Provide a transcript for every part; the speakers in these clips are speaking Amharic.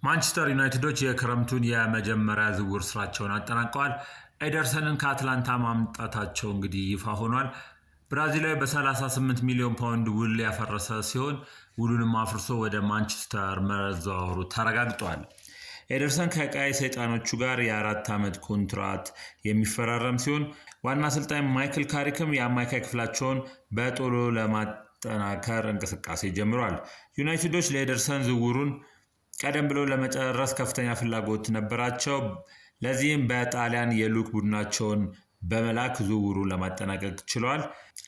ማንቸስተር ዩናይትዶች የክረምቱን የመጀመሪያ ዝውውር ስራቸውን አጠናቀዋል። ኤደርሰንን ከአትላንታ ማምጣታቸው እንግዲህ ይፋ ሆኗል። ብራዚላዊ በ38 ሚሊዮን ፓውንድ ውል ያፈረሰ ሲሆን ውሉንም አፍርሶ ወደ ማንቸስተር መዘዋወሩ ተረጋግጧል። ኤደርሰን ከቀይ ሰይጣኖቹ ጋር የ4 ዓመት ኮንትራት የሚፈራረም ሲሆን ዋና አሰልጣኝ ማይክል ካሪክም የአማካይ ክፍላቸውን በቶሎ ለማጠናከር እንቅስቃሴ ጀምሯል። ዩናይትዶች ለኤደርሰን ዝውውሩን ቀደም ብሎ ለመጨረስ ከፍተኛ ፍላጎት ነበራቸው። ለዚህም በጣሊያን የልዑክ ቡድናቸውን በመላክ ዝውውሩን ለማጠናቀቅ ችለዋል።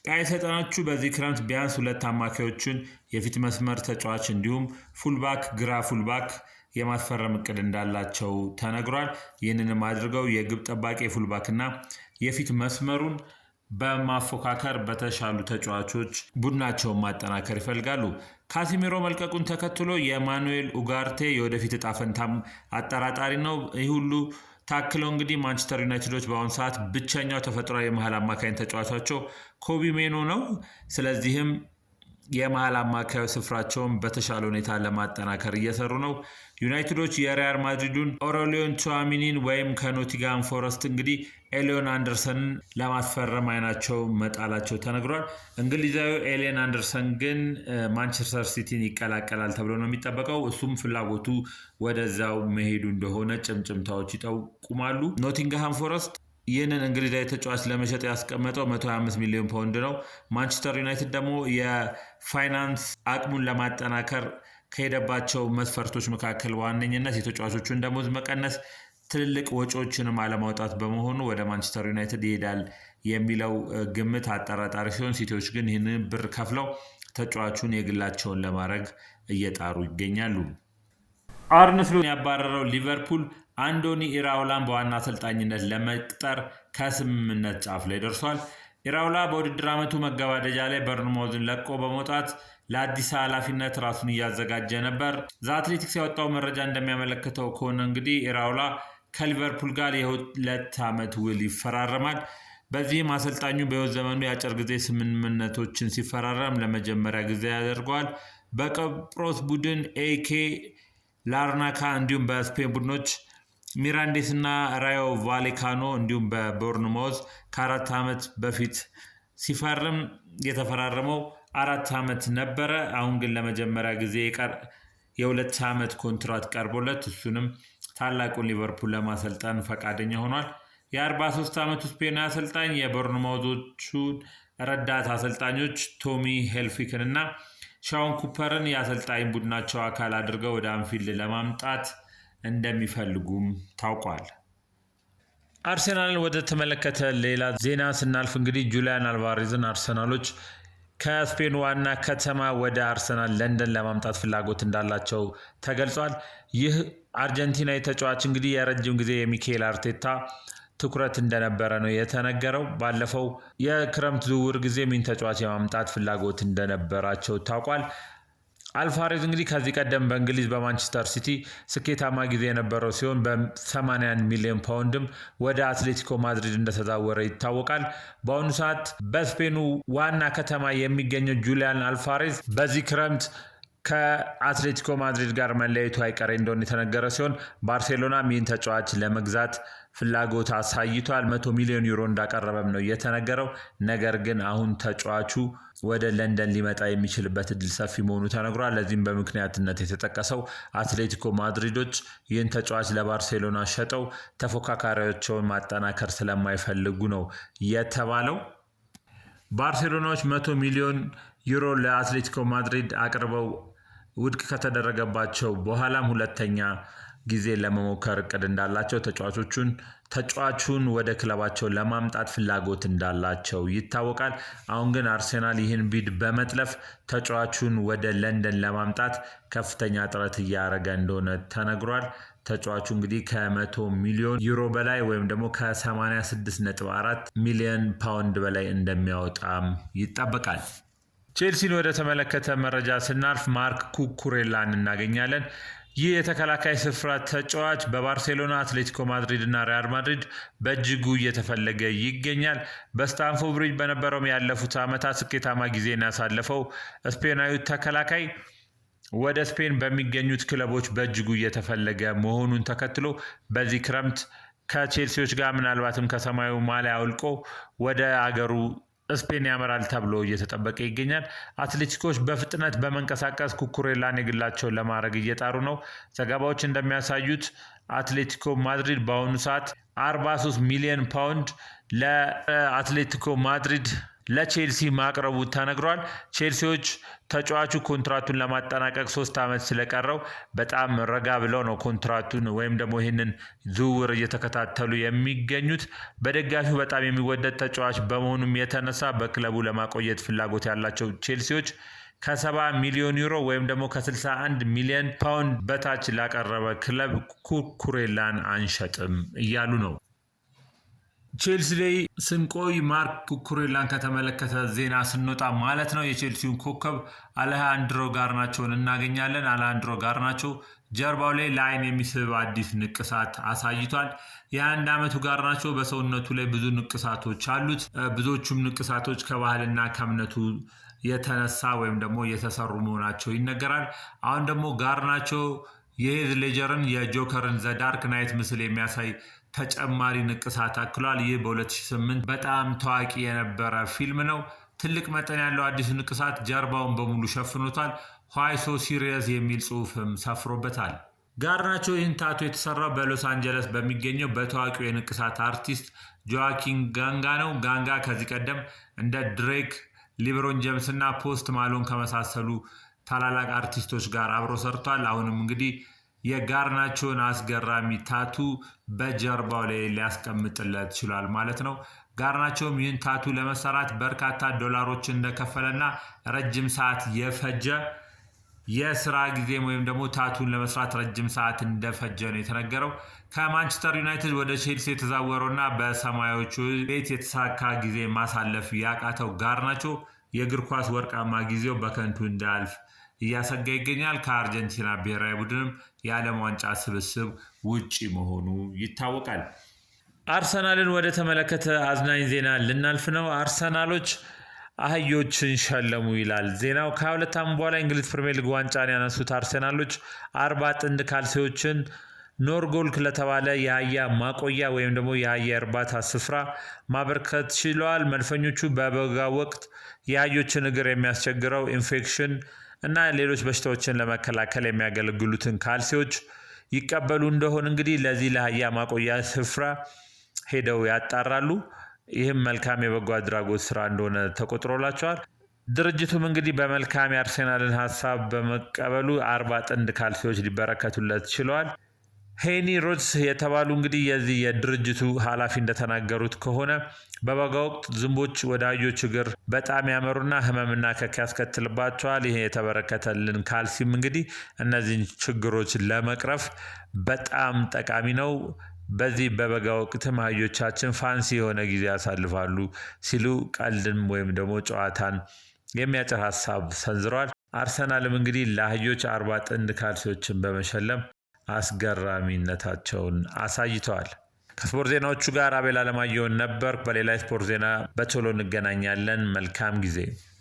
ቀይ ሰይጣኖቹ በዚህ ክረምት ቢያንስ 2 አማካዮችን፣ የፊት መስመር ተጫዋች እንዲሁም ፉልባክ፣ ግራ ፉልባክ የማስፈረም እቅድ እንዳላቸው ተነግሯል። ይህንንም አድርገው የግብ ጠባቂ ፉልባክና የፊት መስመሩን በማፎካከር በተሻሉ ተጫዋቾች ቡድናቸውን ማጠናከር ይፈልጋሉ። ካሲሚሮ መልቀቁን ተከትሎ የማኑኤል ኡጋርቴ የወደፊት እጣ ፈንታም አጠራጣሪ ነው። ይህ ሁሉ ታክለው እንግዲህ ማንቸስተር ዩናይትዶች በአሁኑ ሰዓት ብቸኛው ተፈጥሯዊ የመሃል አማካኝ ተጫዋቻቸው ኮቢ ሜኖ ነው። ስለዚህም የመሃል አማካዩ ስፍራቸውን በተሻለ ሁኔታ ለማጠናከር እየሰሩ ነው። ዩናይትዶች የሪያል ማድሪዱን ኦሬሊዮን ቹዋሚኒን ወይም ከኖቲንግሃም ፎረስት እንግዲህ ኤሊዮን አንደርሰንን ለማስፈረም አይናቸው መጣላቸው ተነግሯል። እንግሊዛዊ ኤሊዮን አንደርሰን ግን ማንቸስተር ሲቲን ይቀላቀላል ተብሎ ነው የሚጠበቀው። እሱም ፍላጎቱ ወደዛው መሄዱ እንደሆነ ጭምጭምታዎች ይጠቁማሉ። ኖቲንግሃም ፎረስት ይህንን እንግሊዛዊ ተጫዋች ለመሸጥ ያስቀመጠው 125 ሚሊዮን ፓውንድ ነው። ማንቸስተር ዩናይትድ ደግሞ የፋይናንስ አቅሙን ለማጠናከር ከሄደባቸው መስፈርቶች መካከል በዋነኝነት የተጫዋቾቹን ደሞዝ መቀነስ፣ ትልልቅ ወጪዎችንም አለማውጣት በመሆኑ ወደ ማንቸስተር ዩናይትድ ይሄዳል የሚለው ግምት አጠራጣሪ ሲሆን፣ ሲቲዎች ግን ይህንን ብር ከፍለው ተጫዋቹን የግላቸውን ለማድረግ እየጣሩ ይገኛሉ። አርነ ስሎትን ያባረረው ሊቨርፑል አንዶኒ ኢራውላን በዋና አሰልጣኝነት ለመቅጠር ከስምምነት ጫፍ ላይ ደርሷል። ኢራውላ በውድድር ዓመቱ መገባደጃ ላይ በርንማውዝን ለቆ በመውጣት ለአዲስ ኃላፊነት ራሱን እያዘጋጀ ነበር። ዘአትሌቲክስ ያወጣው መረጃ እንደሚያመለክተው ከሆነ እንግዲህ ኢራውላ ከሊቨርፑል ጋር የ2 ዓመት ውል ይፈራረማል። በዚህም አሰልጣኙ በሕይወት ዘመኑ የአጭር ጊዜ ስምምነቶችን ሲፈራረም ለመጀመሪያ ጊዜ ያደርገዋል። በቀጵሮስ ቡድን ኤኬ ላርናካ እንዲሁም በስፔን ቡድኖች ሚራንዴስ እና ራዮ ቫሌካኖ እንዲሁም በቦርንማውዝ ከ4 ዓመት በፊት ሲፈርም የተፈራረመው 4 ዓመት ነበረ። አሁን ግን ለመጀመሪያ ጊዜ የ2 ዓመት ኮንትራት ቀርቦለት እሱንም ታላቁን ሊቨርፑል ለማሰልጠን ፈቃደኛ ሆኗል። የ43 ዓመቱ ስፔናዊ አሰልጣኝ የቦርንማውዞቹን ረዳት አሰልጣኞች ቶሚ ሄልፊክን እና ሻውን ኩፐርን የአሰልጣኝ ቡድናቸው አካል አድርገው ወደ አንፊልድ ለማምጣት እንደሚፈልጉም ታውቋል። አርሴናልን ወደ ተመለከተ ሌላ ዜና ስናልፍ እንግዲህ ጁሊያን አልቫሬዝን አርሰናሎች ከስፔን ዋና ከተማ ወደ አርሰናል ለንደን ለማምጣት ፍላጎት እንዳላቸው ተገልጿል። ይህ አርጀንቲናዊ ተጫዋች እንግዲህ የረጅም ጊዜ የሚኬል አርቴታ ትኩረት እንደነበረ ነው የተነገረው። ባለፈው የክረምት ዝውውር ጊዜ ሚን ተጫዋች የማምጣት ፍላጎት እንደነበራቸው ታውቋል። አልቫሬዝ እንግዲህ ከዚህ ቀደም በእንግሊዝ በማንቸስተር ሲቲ ስኬታማ ጊዜ የነበረው ሲሆን በ81 ሚሊዮን ፓውንድም ወደ አትሌቲኮ ማድሪድ እንደተዛወረ ይታወቃል። በአሁኑ ሰዓት በስፔኑ ዋና ከተማ የሚገኘው ጁሊያን አልቫሬዝ በዚህ ክረምት ከአትሌቲኮ ማድሪድ ጋር መለያየቱ አይቀሬ እንደሆነ የተነገረ ሲሆን ባርሴሎናም ይህን ተጫዋች ለመግዛት ፍላጎት አሳይቷል። 100 ሚሊዮን ዩሮ እንዳቀረበም ነው የተነገረው። ነገር ግን አሁን ተጫዋቹ ወደ ለንደን ሊመጣ የሚችልበት እድል ሰፊ መሆኑ ተነግሯል። ለዚህም በምክንያትነት የተጠቀሰው አትሌቲኮ ማድሪዶች ይህን ተጫዋች ለባርሴሎና ሸጠው ተፎካካሪያቸውን ማጠናከር ስለማይፈልጉ ነው የተባለው። ባርሴሎናዎች 100 ሚሊዮን ዩሮ ለአትሌቲኮ ማድሪድ አቅርበው ውድቅ ከተደረገባቸው በኋላም ሁለተኛ ጊዜ ለመሞከር እቅድ እንዳላቸው ተጫዋቹን ወደ ክለባቸው ለማምጣት ፍላጎት እንዳላቸው ይታወቃል። አሁን ግን አርሴናል ይህን ቢድ በመጥለፍ ተጫዋቹን ወደ ለንደን ለማምጣት ከፍተኛ ጥረት እያደረገ እንደሆነ ተነግሯል። ተጫዋቹ እንግዲህ ከ100 ሚሊዮን ዩሮ በላይ ወይም ደግሞ ከ86.4 ሚሊዮን ፓውንድ በላይ እንደሚያወጣም ይጠበቃል። ቼልሲን ወደ ተመለከተ መረጃ ስናልፍ ማርክ ኩኩሬላን እናገኛለን። ይህ የተከላካይ ስፍራ ተጫዋች በባርሴሎና፣ አትሌቲኮ ማድሪድ እና ሪያል ማድሪድ በእጅጉ እየተፈለገ ይገኛል። በስታንፎርድ ብሪጅ በነበረው ያለፉት ዓመታት ስኬታማ ጊዜን ያሳለፈው ስፔናዊ ተከላካይ ወደ ስፔን በሚገኙት ክለቦች በእጅጉ እየተፈለገ መሆኑን ተከትሎ በዚህ ክረምት ከቼልሲዎች ጋር ምናልባትም ከሰማዩ ማሊያ አውልቆ ወደ አገሩ ስፔን ያመራል ተብሎ እየተጠበቀ ይገኛል። አትሌቲኮች በፍጥነት በመንቀሳቀስ ኩኩሬላን የግላቸውን ለማድረግ እየጣሩ ነው። ዘገባዎች እንደሚያሳዩት አትሌቲኮ ማድሪድ በአሁኑ ሰዓት 43 ሚሊዮን ፓውንድ ለአትሌቲኮ ማድሪድ ለቼልሲ ማቅረቡ ተነግሯል። ቼልሲዎች ተጫዋቹ ኮንትራቱን ለማጠናቀቅ 3 ዓመት ስለቀረው በጣም ረጋ ብለው ነው ኮንትራቱን ወይም ደግሞ ይህንን ዝውውር እየተከታተሉ የሚገኙት። በደጋፊው በጣም የሚወደድ ተጫዋች በመሆኑም የተነሳ በክለቡ ለማቆየት ፍላጎት ያላቸው ቼልሲዎች ከ70 ሚሊዮን ዩሮ ወይም ደግሞ ከ61 ሚሊዮን ፓውንድ በታች ላቀረበ ክለብ ኩኩሬላን አንሸጥም እያሉ ነው። ቼልሲ ላይ ስንቆይ ማርክ ኩኩሬላን ከተመለከተ ዜና ስንወጣ ማለት ነው የቼልሲውን ኮከብ አሌሃንድሮ ጋርናቾን እናገኛለን። አሌሃንድሮ ጋርናቾ ጀርባው ላይ ለአይን የሚስብ አዲስ ንቅሳት አሳይቷል። የ21 ዓመቱ ጋርናቾ በሰውነቱ ላይ ብዙ ንቅሳቶች አሉት። ብዙዎቹም ንቅሳቶች ከባህልና ከእምነቱ የተነሳ ወይም ደግሞ የተሰሩ መሆናቸው ይነገራል። አሁን ደግሞ ጋርናቾ የሄዝ ሌጀርን የጆከርን ዘ ዳርክ ናይት ምስል የሚያሳይ ተጨማሪ ንቅሳት አክሏል። ይህ በ2008 በጣም ታዋቂ የነበረ ፊልም ነው። ትልቅ መጠን ያለው አዲሱ ንቅሳት ጀርባውን በሙሉ ሸፍኖታል። ዋይ ሶ ሲሪየስ የሚል ጽሑፍም ሰፍሮበታል። ጋርናቾ ይህን ታቶ የተሰራው በሎስ አንጀለስ በሚገኘው በታዋቂው የንቅሳት አርቲስት ጆዋኪን ጋንጋ ነው። ጋንጋ ከዚህ ቀደም እንደ ድሬክ፣ ሊብሮን ጄምስ እና ፖስት ማሎን ከመሳሰሉ ታላላቅ አርቲስቶች ጋር አብሮ ሰርቷል። አሁንም እንግዲህ የጋርናቾን አስገራሚ ታቱ በጀርባው ላይ ሊያስቀምጥለት ችሏል ማለት ነው። ጋርናቾም ይህን ታቱ ለመሰራት በርካታ ዶላሮችን እንደከፈለና ረጅም ሰዓት የፈጀ የስራ ጊዜም ወይም ደግሞ ታቱን ለመስራት ረጅም ሰዓት እንደፈጀ ነው የተነገረው። ከማንቸስተር ዩናይትድ ወደ ቼልሲ የተዛወረውና በሰማያዊዎቹ ቤት የተሳካ ጊዜ ማሳለፍ ያቃተው ጋርናቾ የእግር ኳስ ወርቃማ ጊዜው በከንቱ እንዳያልፍ እያሰጋ ይገኛል። ከአርጀንቲና ብሔራዊ ቡድንም የዓለም ዋንጫ ስብስብ ውጪ መሆኑ ይታወቃል። አርሰናልን ወደ ተመለከተ አዝናኝ ዜና ልናልፍ ነው። አርሰናሎች አህዮችን ሸለሙ ይላል ዜናው። ከ2 ዓመት በኋላ እንግሊዝ ፕሪሚየር ሊግ ዋንጫን ያነሱት አርሰናሎች 40 ጥንድ ካልሲዎችን ኖርጎልክ ለተባለ የአህያ ማቆያ ወይም ደግሞ የአህያ እርባታ ስፍራ ማበርከት ችለዋል። መድፈኞቹ በበጋ ወቅት የአህዮችን እግር የሚያስቸግረው ኢንፌክሽን እና ሌሎች በሽታዎችን ለመከላከል የሚያገለግሉትን ካልሲዎች ይቀበሉ እንደሆን እንግዲህ ለዚህ ለአህያ ማቆያ ስፍራ ሄደው ያጣራሉ። ይህም መልካም የበጎ አድራጎት ስራ እንደሆነ ተቆጥሮላቸዋል። ድርጅቱም እንግዲህ በመልካም የአርሴናልን ሀሳብ በመቀበሉ 40 ጥንድ ካልሲዎች ሊበረከቱለት ችለዋል። ሄኒ ሮድስ የተባሉ እንግዲህ የዚህ የድርጅቱ ኃላፊ እንደተናገሩት ከሆነ በበጋ ወቅት ዝንቦች ወደ አህዮች እግር በጣም ያመሩና ህመምና ከክ ያስከትልባቸዋል። ይሄ የተበረከተልን ካልሲም እንግዲህ እነዚህን ችግሮች ለመቅረፍ በጣም ጠቃሚ ነው። በዚህ በበጋ ወቅትም አህዮቻችን ፋንሲ የሆነ ጊዜ ያሳልፋሉ ሲሉ ቀልድም ወይም ደግሞ ጨዋታን የሚያጭር ሀሳብ ሰንዝረዋል። አርሰናልም እንግዲህ ለአህዮች 40 ጥንድ ካልሲዎችን በመሸለም አስገራሚነታቸውን አሳይተዋል። ከስፖርት ዜናዎቹ ጋር አቤል አለማየሁ ነበር። በሌላ ስፖርት ዜና በቶሎ እንገናኛለን። መልካም ጊዜ